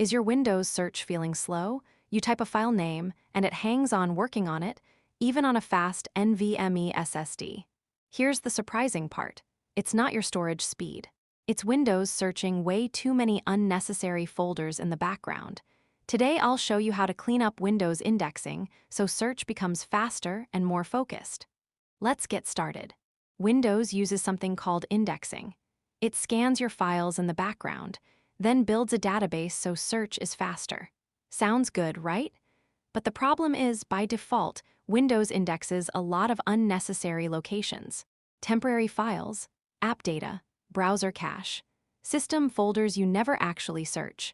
Is your Windows search feeling slow? You type a file name, and it hangs on working on it, even on a fast NVMe SSD. Here's the surprising part. It's not your storage speed. It's Windows searching way too many unnecessary folders in the background. Today I'll show you how to clean up Windows indexing so search becomes faster and more focused. Let's get started. Windows uses something called indexing. It scans your files in the background, then builds a database so search is faster. Sounds good, right? But the problem is, by default, Windows indexes a lot of unnecessary locations: temporary files, app data, browser cache, system folders you never actually search.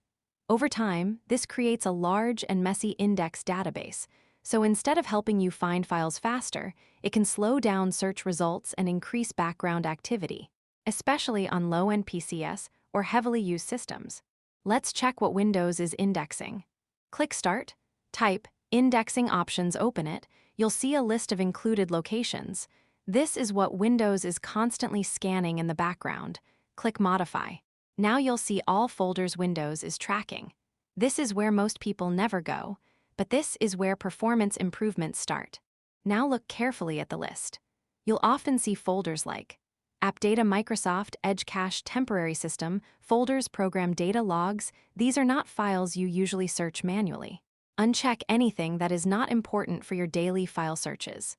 Over time, this creates a large and messy index database, so instead of helping you find files faster, it can slow down search results and increase background activity, especially on low-end PCs or heavily used systems. Let's check what Windows is indexing. Click Start, type Indexing Options, open it. You'll see a list of included locations. This is what Windows is constantly scanning in the background. Click Modify. Now you'll see all folders Windows is tracking. This is where most people never go, but this is where performance improvements start. Now look carefully at the list. You'll often see folders like App Data, Microsoft, Edge Cache, Temporary System, Folders, Program Data, Logs. These are not files you usually search manually. Uncheck anything that is not important for your daily file searches.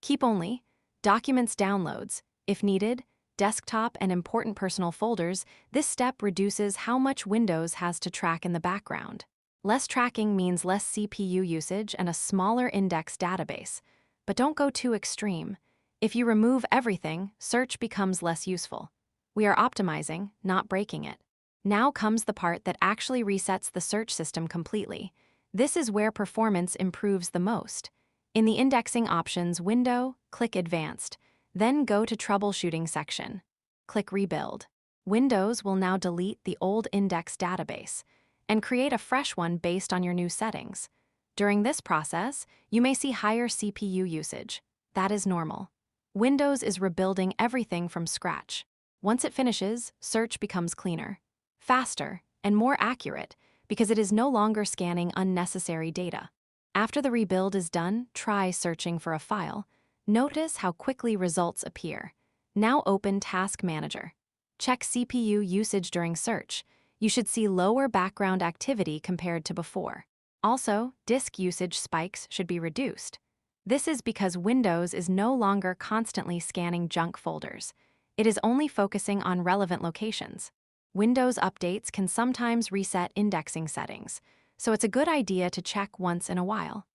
Keep only Documents, Downloads, if needed, Desktop, and important personal folders. This step reduces how much Windows has to track in the background. Less tracking means less CPU usage and a smaller index database. But don't go too extreme. If you remove everything, search becomes less useful. We are optimizing, not breaking it. Now comes the part that actually resets the search system completely. This is where performance improves the most. In the indexing options window, click Advanced, then go to Troubleshooting section. Click Rebuild. Windows will now delete the old index database and create a fresh one based on your new settings. During this process, you may see higher CPU usage. That is normal. Windows is rebuilding everything from scratch. Once it finishes, search becomes cleaner, faster, and more accurate because it is no longer scanning unnecessary data. After the rebuild is done, try searching for a file. Notice how quickly results appear. Now open Task Manager. Check CPU usage during search. You should see lower background activity compared to before. Also, disk usage spikes should be reduced. This is because Windows is no longer constantly scanning junk folders. It is only focusing on relevant locations. Windows updates can sometimes reset indexing settings, so it's a good idea to check once in a while.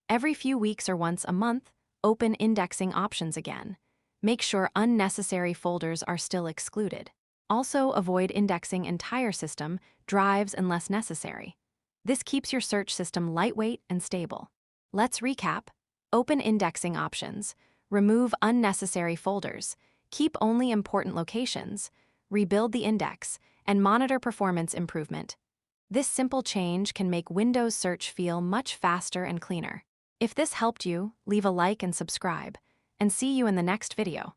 Every few weeks or once a month, open indexing options again. Make sure unnecessary folders are still excluded. Also, avoid indexing entire system, drives unless necessary. This keeps your search system lightweight and stable. Let's recap. Open indexing options, remove unnecessary folders, keep only important locations, rebuild the index, and monitor performance improvement. This simple change can make Windows search feel much faster and cleaner. If this helped you, leave a like and subscribe, and see you in the next video.